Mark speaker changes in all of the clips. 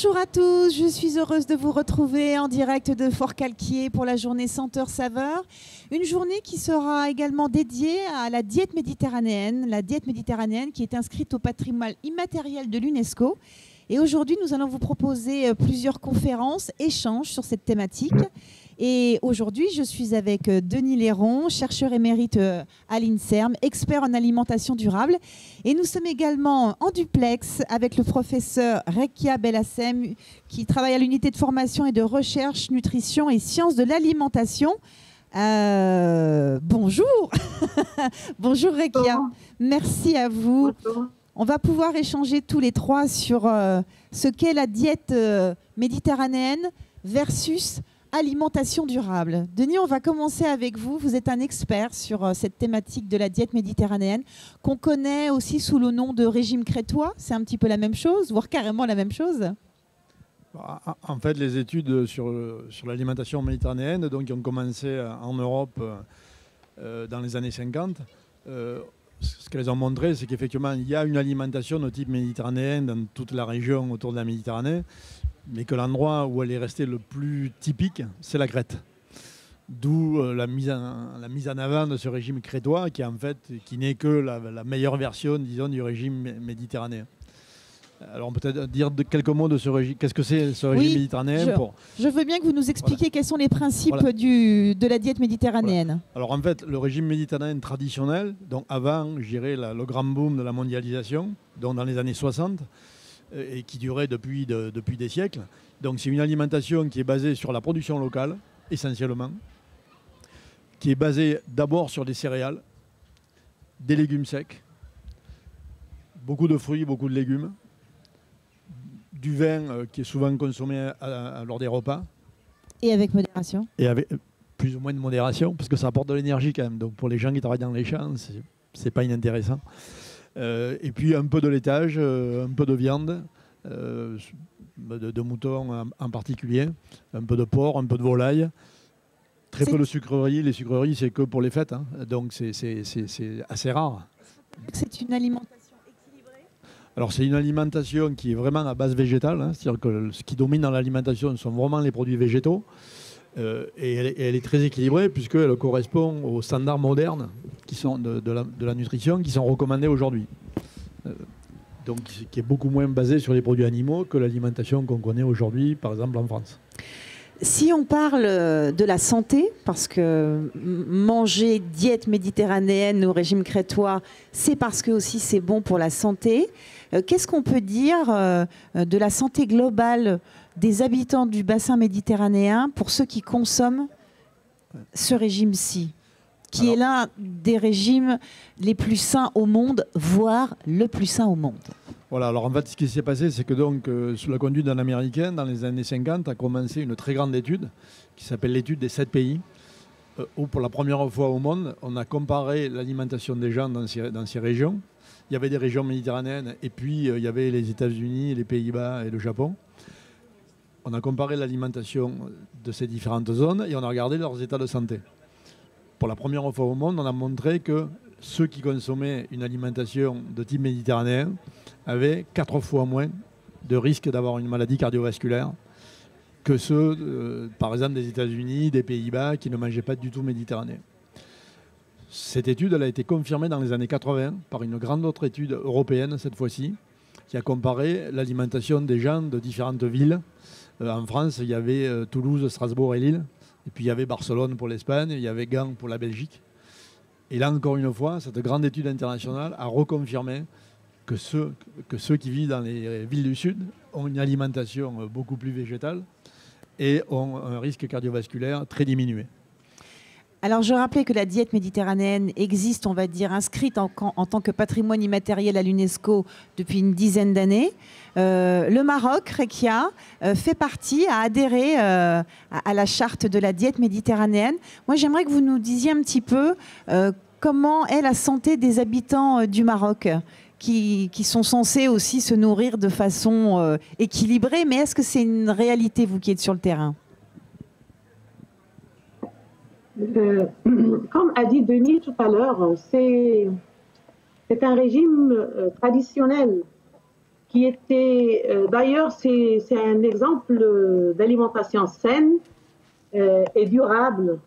Speaker 1: Bonjour à tous, je suis heureuse de vous retrouver en direct de Forcalquier pour la journée Senteur-Saveur. Une journée qui sera également dédiée à la diète méditerranéenne qui est inscrite au patrimoine immatériel de l'UNESCO. Et aujourd'hui, nous allons vous proposer plusieurs conférences, échanges sur cette thématique. Et aujourd'hui, je suis avec Denis Léron, chercheur émérite à l'INSERM, expert en alimentation durable. Et nous sommes également en duplex avec le professeur Rekia Belhassem, qui travaille à l'unité de formation et de recherche, nutrition et sciences de l'alimentation. Bonjour. Bonjour Rekia. Merci à vous.
Speaker 2: Bonjour.
Speaker 1: On va pouvoir échanger tous les trois sur ce qu'est la diète méditerranéenne versus alimentation durable. Denis, on va commencer avec vous. Vous êtes un expert sur cette thématique de la diète méditerranéenne qu'on connaît aussi sous le nom de régime crétois. C'est un petit peu la même chose, voire carrément la même chose.
Speaker 3: En fait, les études sur l'alimentation méditerranéenne donc, qui ont commencé en Europe dans les années 50, ce qu'elles ont montré, c'est qu'effectivement, il y a une alimentation de type méditerranéen dans toute la région autour de la Méditerranée, mais que l'endroit où elle est restée le plus typique, c'est la Crète. D'où la mise en avant de ce régime crétois, qui n'est que la meilleure version, disons, du régime méditerranéen. Alors, peut-être dire quelques mots de ce régime. Qu'est-ce que c'est ce régime méditerranéen
Speaker 1: Je veux bien que vous nous expliquiez quels sont les principes de la diète méditerranéenne.
Speaker 3: Voilà. Alors, en fait, le régime méditerranéen traditionnel, donc avant, je dirais, le grand boom de la mondialisation, donc dans les années 60, et qui durait depuis des siècles. Donc, c'est une alimentation qui est basée sur la production locale, essentiellement, qui est basée d'abord sur des céréales, des légumes secs, beaucoup de fruits, beaucoup de légumes, du vin qui est souvent consommé lors des repas.
Speaker 1: Et avec modération.
Speaker 3: Et avec plus ou moins de modération, parce que ça apporte de l'énergie quand même. Donc pour les gens qui travaillent dans les champs, c'est pas inintéressant. Et puis un peu de laitage, un peu de viande, de mouton en particulier, un peu de porc, un peu de volaille. Très peu de sucreries. Les sucreries, c'est que pour les fêtes. Hein. Donc c'est assez rare.
Speaker 1: C'est une alimentation.
Speaker 3: Alors c'est une alimentation qui est vraiment à base végétale, hein, c'est-à-dire que ce qui domine dans l'alimentation sont vraiment les produits végétaux, et elle est très équilibrée puisqu'elle correspond aux standards modernes qui sont de la nutrition qui sont recommandés aujourd'hui. Donc qui est beaucoup moins basée sur les produits animaux que l'alimentation qu'on connaît aujourd'hui, par exemple en France.
Speaker 1: Si on parle de la santé, parce que manger diète méditerranéenne au régime crétois, c'est parce que aussi c'est bon pour la santé. Qu'est-ce qu'on peut dire de la santé globale des habitants du bassin méditerranéen pour ceux qui consomment ce régime-ci, qui est l'un des régimes les plus sains au monde, voire le plus sain au monde?
Speaker 3: Voilà, alors en fait, ce qui s'est passé, c'est que donc, sous la conduite d'un Américain, dans les années 50, a commencé une très grande étude qui s'appelle l'étude des 7 pays, où pour la première fois au monde, on a comparé l'alimentation des gens dans ces régions. Il y avait des régions méditerranéennes et puis il y avait les États-Unis, les Pays-Bas et le Japon. On a comparé l'alimentation de ces différentes zones et on a regardé leurs états de santé. Pour la première fois au monde, on a montré que ceux qui consommaient une alimentation de type méditerranéen avaient 4 fois moins de risque d'avoir une maladie cardiovasculaire que ceux, par exemple, des États-Unis, des Pays-Bas, qui ne mangeaient pas du tout méditerranéen. Cette étude elle a été confirmée dans les années 80 par une grande autre étude européenne, cette fois-ci, qui a comparé l'alimentation des gens de différentes villes. En France, il y avait Toulouse, Strasbourg et Lille. Et puis il y avait Barcelone pour l'Espagne, il y avait Gand pour la Belgique. Et là, encore une fois, cette grande étude internationale a reconfirmé que ceux qui vivent dans les villes du Sud ont une alimentation beaucoup plus végétale et ont un risque cardiovasculaire très diminué.
Speaker 1: Alors, je rappelais que la diète méditerranéenne existe, on va dire, inscrite en tant que patrimoine immatériel à l'UNESCO depuis une dizaine d'années. Le Maroc, Rekia, fait partie, a adhéré à la charte de la diète méditerranéenne. Moi, j'aimerais que vous nous disiez un petit peu comment est la santé des habitants du Maroc, qui sont censés aussi se nourrir de façon équilibrée. Mais est-ce que c'est une réalité, vous qui êtes sur le terrain ?
Speaker 2: Comme a dit Denis tout à l'heure, c'est un régime traditionnel qui était, d'ailleurs, c'est un exemple d'alimentation saine et durable.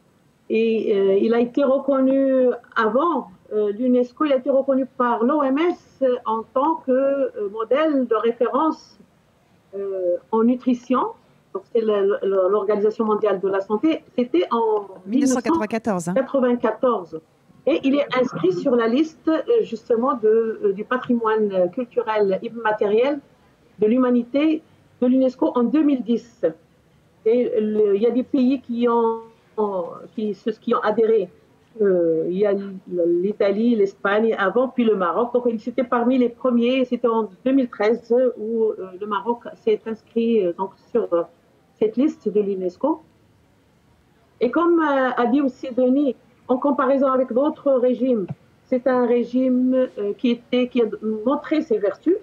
Speaker 2: Et il a été reconnu avant l'UNESCO, il a été reconnu par l'OMS en tant que modèle de référence en nutrition. C'est l'Organisation mondiale de la santé. C'était en 1994. Et il est inscrit sur la liste justement du patrimoine culturel immatériel de l'humanité de l'UNESCO en 2010. Et il y a des pays qui ont adhéré. Il y a l'Italie, l'Espagne avant, puis le Maroc. Donc c'était parmi les premiers. C'était en 2013 où le Maroc s'est inscrit donc, sur cette liste de l'UNESCO. Et comme a dit aussi Denis, en comparaison avec d'autres régimes, c'est un régime qui a montré ses vertus.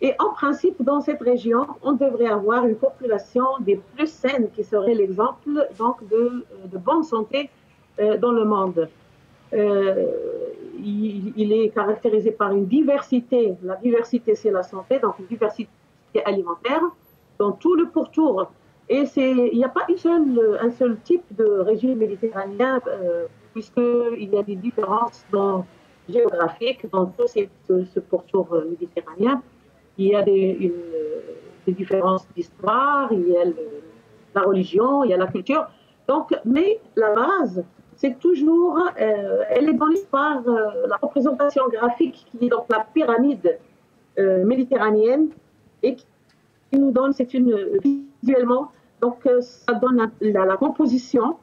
Speaker 2: Et en principe, dans cette région, on devrait avoir une population des plus saines qui serait l'exemple donc de bonne santé dans le monde. Il est caractérisé par une diversité. La diversité, c'est la santé, donc une diversité alimentaire dans tout le pourtour. Et il n'y a pas un seul type de régime méditerranéen, puisqu'il y a des différences géographiques dans tout ce pourtour méditerranéen. Il y a des différences d'histoire, il y a la religion, il y a la culture. Donc, mais la base, c'est toujours, elle est donnée par la représentation graphique qui est donc la pyramide méditerranéenne et qui nous donne, visuellement, donc ça donne la composition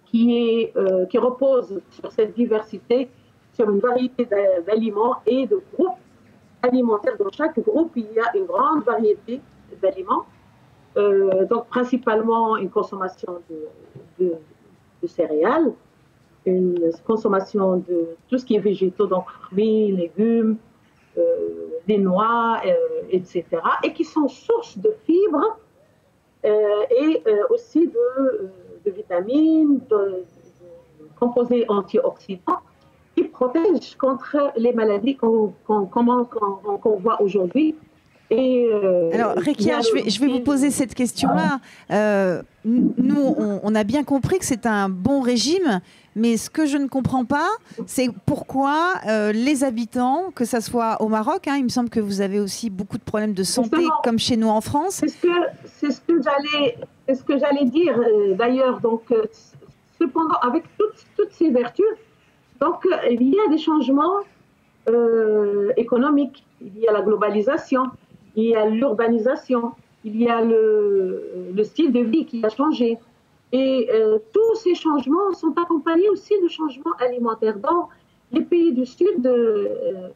Speaker 2: qui repose sur cette diversité, sur une variété d'aliments et de groupes alimentaires. Dans chaque groupe, il y a une grande variété d'aliments, donc principalement une consommation de céréales, une consommation de tout ce qui est végétaux, donc fruits, légumes, des noix, etc., et qui sont source de fibres et aussi de vitamines, de composés antioxydants qui protègent contre les maladies qu'on voit aujourd'hui.
Speaker 1: Alors, Rekia, je vais vous poser cette question-là. Nous, on a bien compris que c'est un bon régime, mais ce que je ne comprends pas, c'est pourquoi les habitants, que ce soit au Maroc, il me semble que vous avez aussi beaucoup de problèmes de santé, comme chez nous en France.
Speaker 2: C'est ce que j'allais dire, d'ailleurs. Donc, cependant, avec toutes ces vertus, donc, il y a des changements économiques, il y a la globalisation, il y a l'urbanisation, il y a le style de vie qui a changé. Et tous ces changements sont accompagnés aussi de changements alimentaires. Dans les pays du Sud,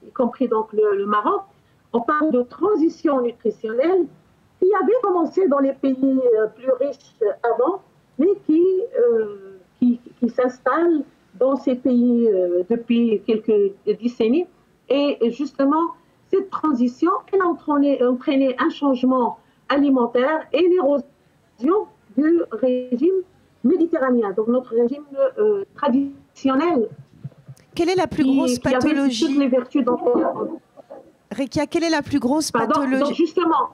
Speaker 2: y compris donc le Maroc, on parle de transition nutritionnelle qui avait commencé dans les pays plus riches avant, mais qui s'installe dans ces pays depuis quelques décennies. Et justement, cette transition, elle a entraîné un changement alimentaire et l'érosion du régime méditerranéen, donc notre régime traditionnel.
Speaker 1: Quelle est la plus grosse pathologie?
Speaker 2: Toutes les vertus
Speaker 1: Rekia, quelle est la plus grosse pathologie?
Speaker 2: Donc justement,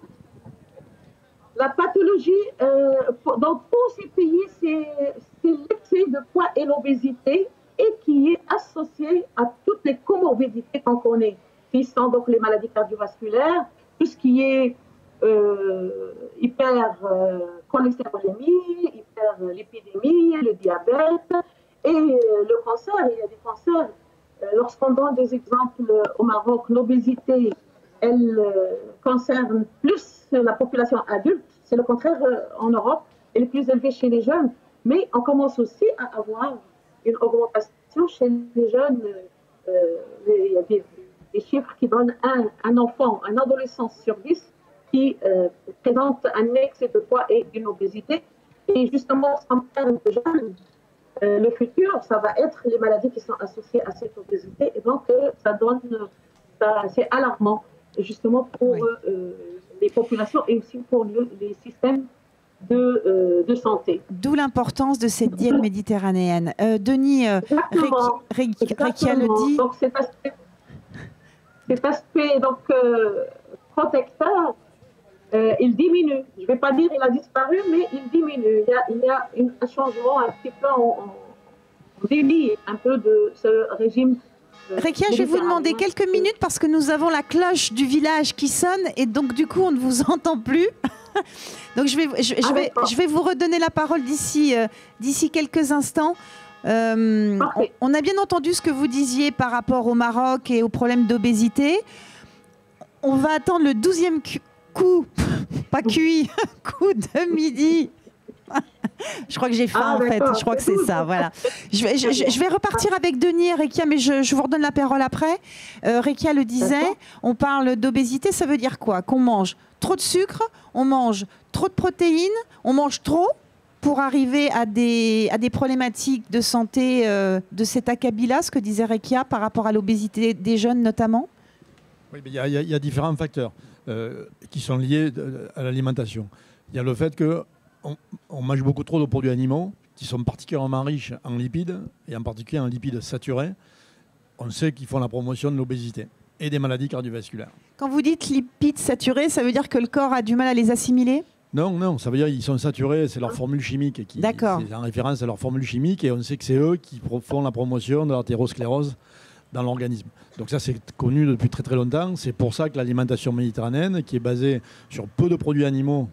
Speaker 2: la pathologie dans tous ces pays, c'est l'excès de poids et l'obésité, et qui est associé à toutes les comorbidités qu'on connaît, qui sont donc les maladies cardiovasculaires, tout ce qui est hypercholestérolémie, hyperlipidémie, le diabète et le cancer. Il y a des cancers. Lorsqu'on donne des exemples au Maroc, l'obésité, elle concerne plus la population adulte. C'est le contraire en Europe. Elle est plus élevée chez les jeunes. Mais on commence aussi à avoir une augmentation chez les jeunes. Il y a des chiffres qui donnent un enfant, un adolescent sur 10 qui présente un excès de poids et une obésité. Et justement, en termes de jeunes, le futur, ça va être les maladies qui sont associées à cette obésité. Et donc, c'est alarmant, justement, pour les populations et aussi pour les systèmes de santé.
Speaker 1: D'où l'importance de cette diète méditerranéenne. Denis, Rekia le dit.
Speaker 2: Donc, cet aspect donc, protecteur, il diminue. Je ne vais pas dire qu'il a disparu, mais il diminue. Il y a un changement un petit peu, on délie un peu de ce régime.
Speaker 1: Rekia, je vais vous demander quelques minutes parce que nous avons la cloche du village qui sonne et donc du coup on ne vous entend plus. Donc je vais vous redonner la parole d'ici quelques instants. On a bien entendu ce que vous disiez par rapport au Maroc et au problème d'obésité. On va attendre le 12e coup, pas QI, coup de midi. Je crois que j'ai faim en fait, je crois que c'est ça, voilà. Je vais repartir avec Denis et Rekia, mais je vous redonne la parole après. Rekia le disait, on parle d'obésité, ça veut dire quoi? Qu'on mange trop de sucre, on mange trop de protéines, on mange trop pour arriver à des problématiques de santé de cet acabit-là, ce que disait Rekia par rapport à l'obésité des jeunes notamment?
Speaker 3: Oui, il y a différents facteurs qui sont liés à l'alimentation. Il y a le fait qu'on mange beaucoup trop de produits animaux qui sont particulièrement riches en lipides et en particulier en lipides saturés. On sait qu'ils font la promotion de l'obésité et des maladies cardiovasculaires.
Speaker 1: Quand vous dites lipides saturés, ça veut dire que le corps a du mal à les assimiler?
Speaker 3: Non, ça veut dire qu'ils sont saturés, c'est leur formule chimique. C'est en référence à leur formule chimique et on sait que c'est eux qui font la promotion de l'athérosclérose dans l'organisme. Donc ça, c'est connu depuis très très longtemps. C'est pour ça que l'alimentation méditerranéenne, qui est basée sur peu de produits animaux,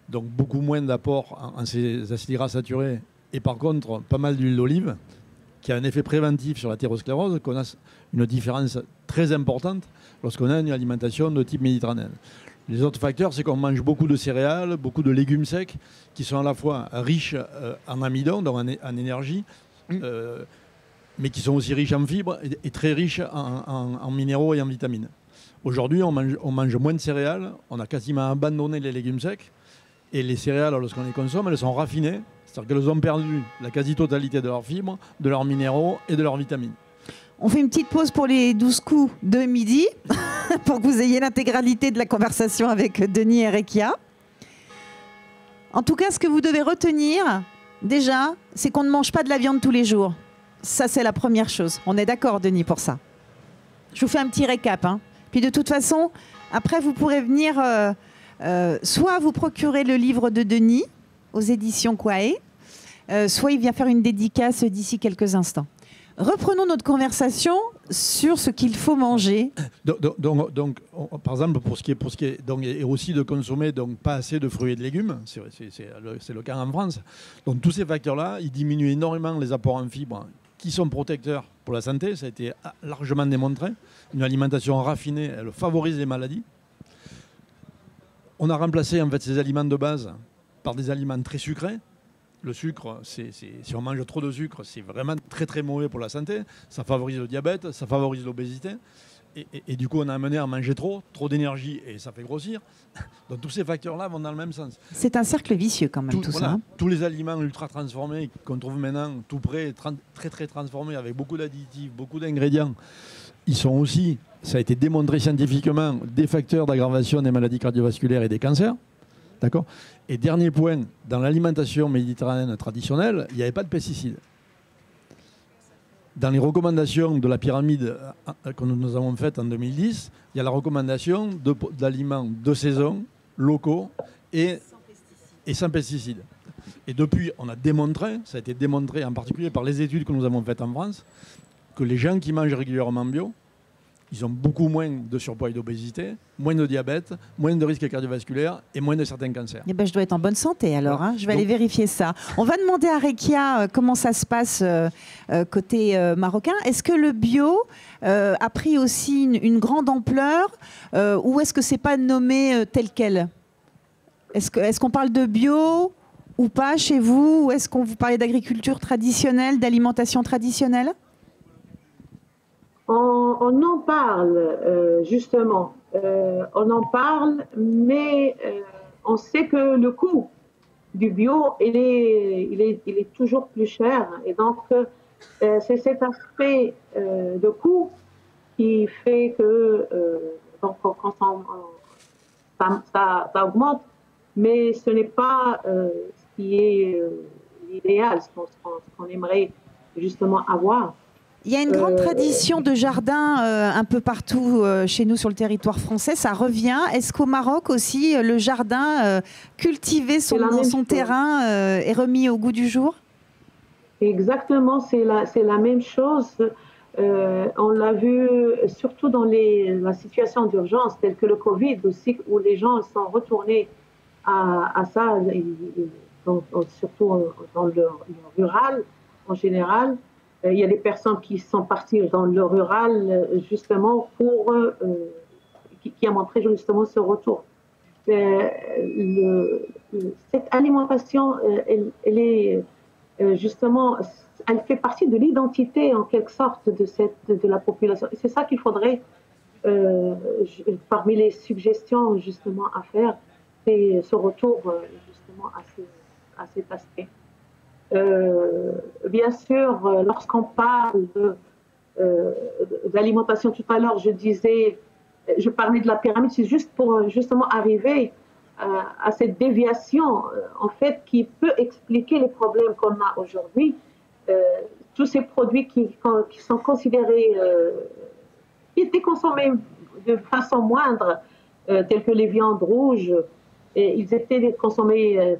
Speaker 3: donc beaucoup moins d'apport en ces acides gras saturés, et par contre pas mal d'huile d'olive, qui a un effet préventif sur l'athérosclérose, qu'on a une différence très importante lorsqu'on a une alimentation de type méditerranéen. Les autres facteurs, c'est qu'on mange beaucoup de céréales, beaucoup de légumes secs, qui sont à la fois riches en amidon, donc en énergie, mais qui sont aussi riches en fibres et très riches en minéraux et en vitamines. Aujourd'hui, on mange moins de céréales, on a quasiment abandonné les légumes secs, et les céréales, lorsqu'on les consomme, elles sont raffinées, c'est-à-dire qu'elles ont perdu la quasi-totalité de leurs fibres, de leurs minéraux et de leurs vitamines.
Speaker 1: On fait une petite pause pour les 12 coups de midi, pour que vous ayez l'intégralité de la conversation avec Denis et Rekia. En tout cas, ce que vous devez retenir, déjà, c'est qu'on ne mange pas de la viande tous les jours. Ça, c'est la première chose. On est d'accord, Denis, pour ça. Je vous fais un petit récap. Puis de toute façon, après, vous pourrez venir soit vous procurer le livre de Denis aux éditions Quae, soit il vient faire une dédicace d'ici quelques instants. Reprenons notre conversation sur ce qu'il faut manger.
Speaker 3: Donc, par exemple, pour ce qui est donc, et aussi de consommer donc, pas assez de fruits et de légumes, c'est le cas en France. Donc tous ces facteurs-là, ils diminuent énormément les apports en fibres qui sont protecteurs pour la santé. Ça a été largement démontré. Une alimentation raffinée, elle favorise les maladies. On a remplacé en fait ces aliments de base par des aliments très sucrés. Le sucre, si on mange trop de sucre, c'est vraiment très très mauvais pour la santé. Ça favorise le diabète, ça favorise l'obésité. Et du coup, on a amené à manger trop d'énergie et ça fait grossir. Donc tous ces facteurs-là vont dans le même sens.
Speaker 1: C'est un cercle vicieux quand même, tout ça.
Speaker 3: Tous les aliments ultra transformés qu'on trouve maintenant, tout prêts, très très transformés, avec beaucoup d'additifs, beaucoup d'ingrédients, ils sont aussi, ça a été démontré scientifiquement, des facteurs d'aggravation des maladies cardiovasculaires et des cancers. D'accord. Et dernier point, dans l'alimentation méditerranéenne traditionnelle, il n'y avait pas de pesticides. Dans les recommandations de la pyramide que nous avons faite en 2010, il y a la recommandation d'aliments de saison, locaux et sans pesticides. Et depuis, on a démontré, ça a été démontré en particulier par les études que nous avons faites en France, que les gens qui mangent régulièrement bio, ils ont beaucoup moins de surpoids et d'obésité, moins de diabète, moins de risques cardiovasculaires et moins de certains cancers.
Speaker 1: Eh ben, je dois être en bonne santé alors, je vais aller vérifier ça. On va demander à Rekia comment ça se passe côté marocain. Est-ce que le bio a pris aussi une grande ampleur ou est-ce que ce n'est pas nommé tel quel? Est-ce qu'on parle de bio ou pas chez vous? Ou est-ce qu'on vous parlait d'agriculture traditionnelle, d'alimentation traditionnelle?
Speaker 2: On en parle, justement. On en parle, mais on sait que le coût du bio, il est toujours plus cher. Et donc, c'est cet aspect de coût qui fait que donc, quand ça augmente, mais ce n'est pas ce qui est idéal, ce qu'on aimerait justement avoir.
Speaker 1: Il y a une grande tradition de jardin un peu partout chez nous sur le territoire français. Ça revient. Est-ce qu'au Maroc aussi, le jardin cultivé dans son terrain est remis au goût du jour?
Speaker 2: Exactement, c'est la même chose. On l'a vu surtout dans la situation d'urgence telle que le Covid aussi, où les gens sont retournés à ça, surtout dans le rural en général. Il y a des personnes qui sont parties dans le rural justement qui a montré justement ce retour. Cette alimentation, elle est justement, elle fait partie de l'identité en quelque sorte de la population. Et c'est ça qu'il faudrait, parmi les suggestions justement à faire, c'est ce retour justement à cet aspect. Bien sûr, lorsqu'on parle d'alimentation, tout à l'heure, je parlais de la pyramide, c'est juste pour justement arriver à cette déviation, en fait, qui peut expliquer les problèmes qu'on a aujourd'hui. Tous ces produits qui sont considérés, qui étaient consommés de façon moindre, tels que les viandes rouges, ils étaient consommés.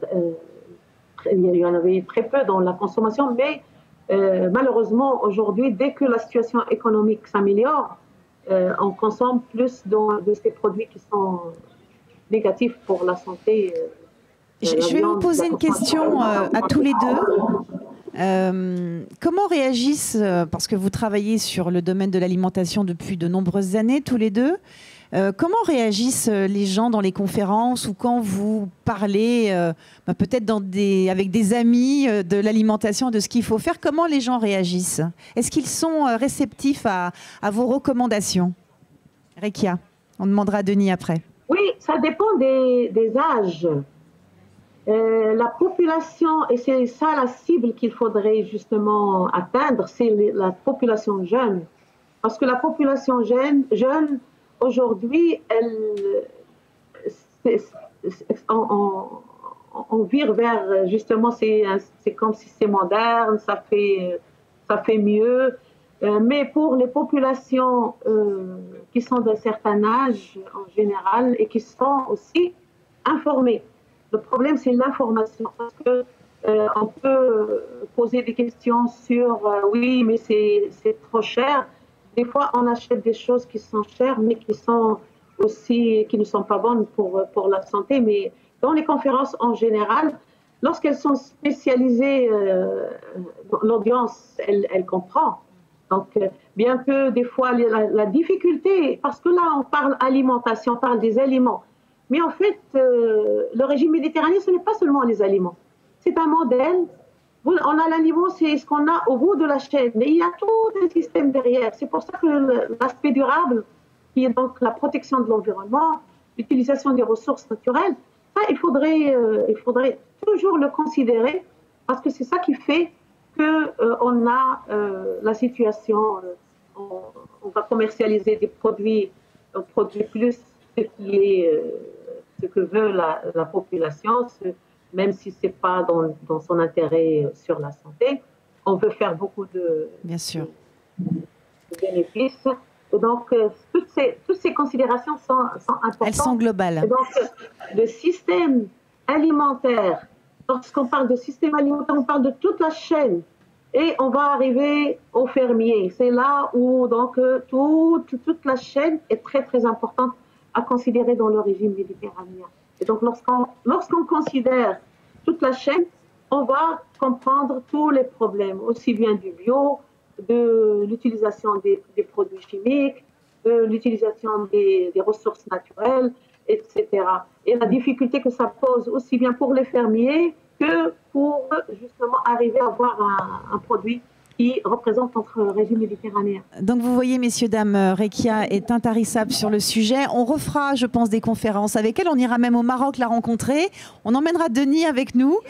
Speaker 2: Il y en avait très peu dans la consommation, mais malheureusement, aujourd'hui, dès que la situation économique s'améliore, on consomme plus de ces produits qui sont négatifs pour la santé.
Speaker 1: Je vais vous poser une question à tous les deux. Comment réagissent, parce que vous travaillez sur le domaine de l'alimentation depuis de nombreuses années, tous les deux, comment réagissent les gens dans les conférences ou quand vous parlez peut-être avec des amis de l'alimentation, de ce qu'il faut faire? Comment les gens réagissent? Est-ce qu'ils sont réceptifs à vos recommandations? Rekia, on demandera à Denis après.
Speaker 2: Oui, ça dépend des âges. La population, et c'est ça la cible qu'il faudrait justement atteindre, c'est la population jeune. Parce que la population jeune aujourd'hui, on vire vers, justement, c'est comme si c'est moderne, ça fait mieux. Mais pour les populations qui sont d'un certain âge en général et qui sont aussi informées, le problème c'est l'information. Parce que on peut poser des questions sur oui, mais c'est trop cher. Des fois, on achète des choses qui sont chères, mais qui ne sont pas bonnes pour la santé. Mais dans les conférences en général, lorsqu'elles sont spécialisées, l'audience, elle comprend. Donc, bien que des fois, la difficulté, parce que là, on parle alimentation, on parle des aliments. Mais en fait, le régime méditerranéen, ce n'est pas seulement les aliments. C'est un modèle. On a l'aliment, c'est ce qu'on a au bout de la chaîne. Mais il y a tout un système derrière. C'est pour ça que l'aspect durable, qui est donc la protection de l'environnement, l'utilisation des ressources naturelles, ça, il faudrait toujours le considérer parce que c'est ça qui fait qu'on a la situation, on va commercialiser des produits, on produit plus ce que veut la population, même si ce n'est pas dans son intérêt sur la santé. On veut faire beaucoup de bénéfices. Et donc, toutes ces considérations sont importantes.
Speaker 1: Elles sont globales.
Speaker 2: Et donc, le système alimentaire, lorsqu'on parle de système alimentaire, on parle de toute la chaîne. Et on va arriver aux fermiers. C'est là où donc, toute la chaîne est très, très importante à considérer dans le régime méditerranéen. Et donc, lorsqu'on considère toute la chaîne, on va comprendre tous les problèmes, aussi bien du bio, de l'utilisation des produits chimiques, de l'utilisation des ressources naturelles, etc. Et la difficulté que ça pose aussi bien pour les fermiers que pour justement arriver à avoir un produit qui représente notre régime méditerranéen.
Speaker 1: Donc vous voyez, messieurs, dames, Rekia est intarissable sur le sujet. On refera, je pense, des conférences avec elle. On ira même au Maroc la rencontrer. On emmènera Denis avec nous.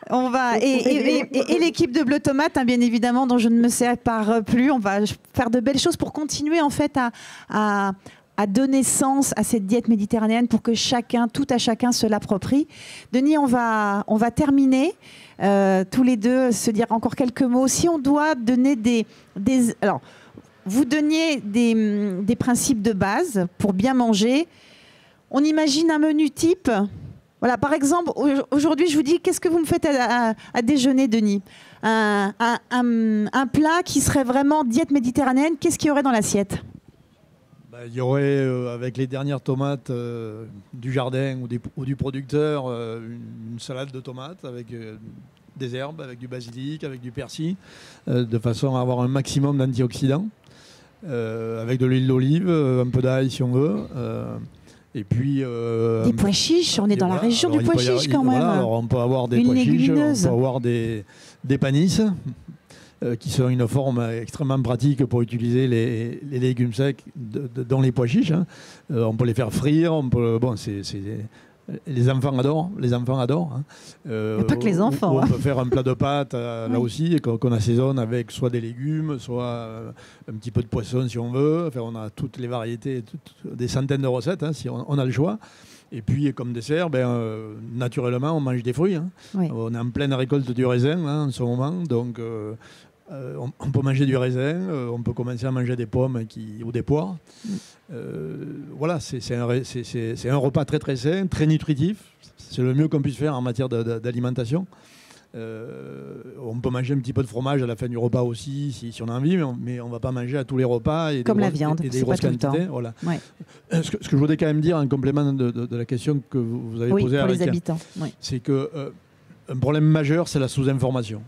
Speaker 1: On va et l'équipe de Bleu Tomate, hein, bien évidemment, dont je ne me sépare plus. On va faire de belles choses pour continuer en fait à a donné sens à cette diète méditerranéenne pour que chacun, tout à chacun se l'approprie. Denis, on va terminer tous les deux, se dire encore quelques mots. Si on doit donner alors, vous donniez des principes de base pour bien manger. On imagine un menu type. Voilà, par exemple, aujourd'hui, je vous dis, qu'est-ce que vous me faites à déjeuner, Denis ? Un plat qui serait vraiment diète méditerranéenne, qu'est-ce qu'il y aurait dans l'assiette ?
Speaker 3: Il y aurait, avec les dernières tomates du jardin ou du producteur, une salade de tomates avec des herbes, avec du basilic, avec du persil, de façon à avoir un maximum d'antioxydants, avec de l'huile d'olive, un peu d'ail si on veut. Et puis,
Speaker 1: des pois chiches, on est dans la région du pois chiche quand même.
Speaker 3: Alors on peut avoir des pois chiches, on peut avoir des panisses, qui sont une forme extrêmement pratique pour utiliser les légumes secs dans les pois chiches. Hein. On peut les faire frire, les enfants adorent. Hein.
Speaker 1: Pas que les enfants.
Speaker 3: On peut faire un plat de pâtes là aussi, qu'on assaisonne avec soit des légumes, soit un petit peu de poisson si on veut. Enfin, on a toutes les variétés, des centaines de recettes si on a le choix. Et puis, comme dessert, naturellement, on mange des fruits. Hein.
Speaker 1: Oui.
Speaker 3: On est en pleine récolte du raisin en ce moment, donc on peut manger du raisin, on peut commencer à manger des pommes ou des poires. Voilà, c'est un repas très très sain, très nutritif. C'est le mieux qu'on puisse faire en matière d'alimentation. On peut manger un petit peu de fromage à la fin du repas aussi, si on a envie, mais on ne va pas manger à tous les repas.
Speaker 1: Comme la viande,
Speaker 3: et des grosses quantités. Voilà.
Speaker 1: Ouais.
Speaker 3: Ce que je voudrais quand même dire en complément de la question que vous avez posée
Speaker 1: pour
Speaker 3: à
Speaker 1: les habitants. Oui.
Speaker 3: C'est qu'un problème majeur, c'est la sous-information.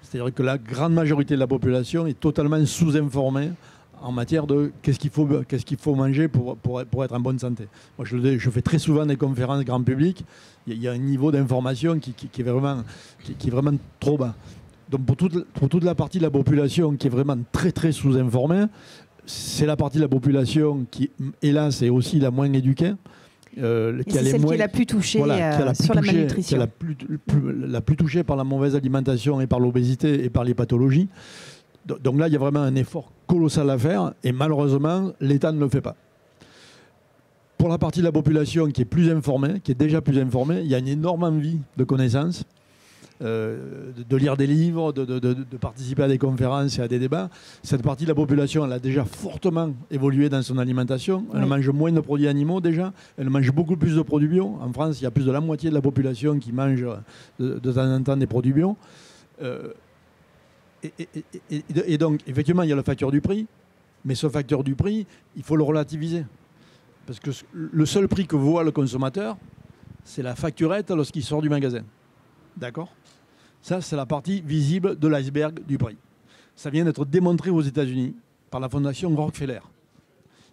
Speaker 3: C'est-à-dire que la grande majorité de la population est totalement sous-informée en matière de qu'est-ce qu'il faut manger pour être en bonne santé. Moi, je fais très souvent des conférences grand public. Il y a un niveau d'information qui est vraiment trop bas. Donc pour toute la partie de la population qui est vraiment très très sous-informée, c'est la partie de la population qui, hélas, est aussi la moins éduquée.
Speaker 1: Qui est la plus touchée sur la malnutrition.
Speaker 3: Qui est la plus touchée par la mauvaise alimentation et par l'obésité et par les pathologies. Donc là, il y a vraiment un effort colossal à faire et malheureusement, l'État ne le fait pas. Pour la partie de la population qui est plus informée, qui est déjà plus informée, il y a une énorme envie de connaissances, de lire des livres, de participer à des conférences et à des débats. Cette partie de la population, elle a déjà fortement évolué dans son alimentation. Elle mange moins de produits animaux déjà. Elle mange beaucoup plus de produits bio. En France, il y a plus de la moitié de la population qui mange de temps en temps des produits bio. Et donc, effectivement, il y a le facteur du prix. Mais ce facteur du prix, il faut le relativiser. Parce que le seul prix que voit le consommateur, c'est la facturette lorsqu'il sort du magasin. D'accord ? Ça, c'est la partie visible de l'iceberg du prix. Ça vient d'être démontré aux États-Unis par la fondation Rockefeller.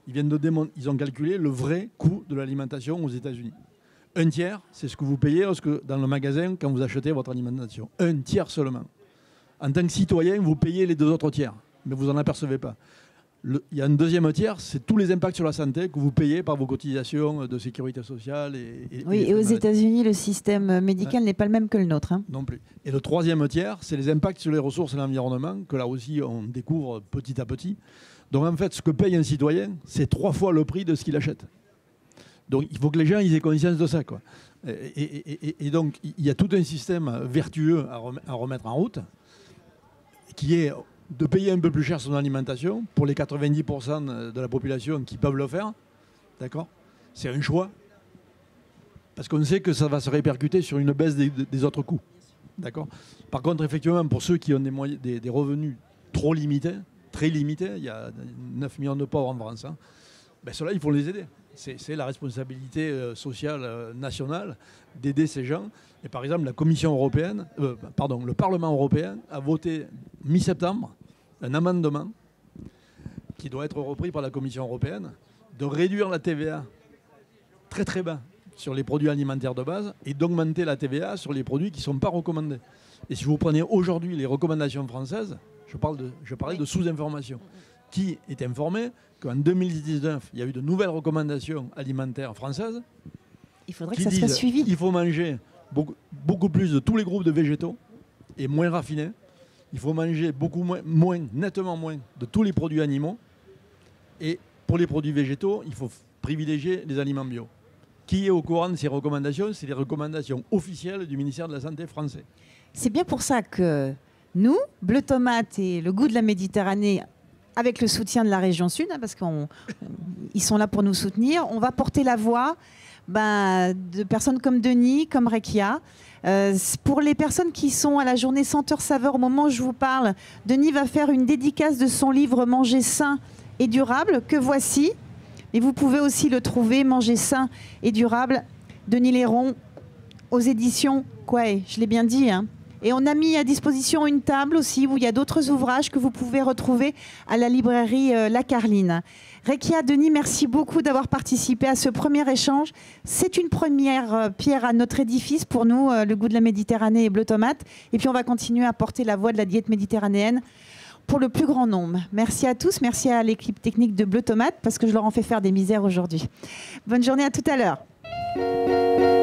Speaker 3: Ils ont calculé le vrai coût de l'alimentation aux États-Unis. Un tiers, c'est ce que vous payez dans le magasin quand vous achetez votre alimentation. Un tiers seulement. En tant que citoyen, vous payez les 2 autres tiers, mais vous n'en apercevez pas. Il y a un deuxième tiers, c'est tous les impacts sur la santé que vous payez par vos cotisations de sécurité sociale.
Speaker 1: Et aux États-Unis, le système médical n'est pas le même que le nôtre. Hein.
Speaker 3: Non plus. Et le troisième tiers, c'est les impacts sur les ressources et l'environnement, que là aussi on découvre petit à petit. Donc en fait, ce que paye un citoyen, c'est 3 fois le prix de ce qu'il achète. Donc il faut que les gens aient conscience de ça, quoi. Et donc il y a tout un système vertueux à remettre en route, qui est de payer un peu plus cher son alimentation pour les 90% de la population qui peuvent le faire. D'accord ? C'est un choix. Parce qu'on sait que ça va se répercuter sur une baisse des autres coûts. D'accord ? Par contre, effectivement, pour ceux qui ont des revenus trop limités, très limités, il y a 9 millions de pauvres en France, hein, ceux-là, il faut les aider. C'est la responsabilité sociale nationale d'aider ces gens. Et par exemple, le Parlement européen a voté mi-septembre un amendement qui doit être repris par la Commission européenne de réduire la TVA très très bas sur les produits alimentaires de base et d'augmenter la TVA sur les produits qui ne sont pas recommandés. Et si vous prenez aujourd'hui les recommandations françaises, je parlais de sous-information. Qui est informé qu'en 2019, il y a eu de nouvelles recommandations alimentaires françaises.
Speaker 1: Il faudrait que ça soit suivi.
Speaker 3: Il faut manger beaucoup plus de tous les groupes de végétaux et moins raffinés. Il faut manger nettement moins de tous les produits animaux. Et pour les produits végétaux, il faut privilégier les aliments bio. Qui est au courant de ces recommandations? C'est les recommandations officielles du ministère de la Santé français.
Speaker 1: C'est bien pour ça que nous, Bleu Tomate et le Goût de la Méditerranée, avec le soutien de la région Sud, hein, parce qu'ils sont là pour nous soutenir, on va porter la voix de personnes comme Denis, comme Rekia. Pour les personnes qui sont à la journée Senteur-Saveur, au moment où je vous parle, Denis va faire une dédicace de son livre « Manger sain et durable » que voici. Et vous pouvez aussi le trouver, « Manger sain et durable », Denis Léron, aux éditions Quay, je l'ai bien dit, hein. Et on a mis à disposition une table aussi où il y a d'autres ouvrages que vous pouvez retrouver à la librairie La Carline. Rekia, Denis, merci beaucoup d'avoir participé à ce premier échange. C'est une première pierre à notre édifice pour nous, le Goût de la Méditerranée et Bleu Tomate. Et puis on va continuer à porter la voix de la diète méditerranéenne pour le plus grand nombre. Merci à tous, merci à l'équipe technique de Bleu Tomate parce que je leur en fais faire des misères aujourd'hui. Bonne journée, à tout à l'heure.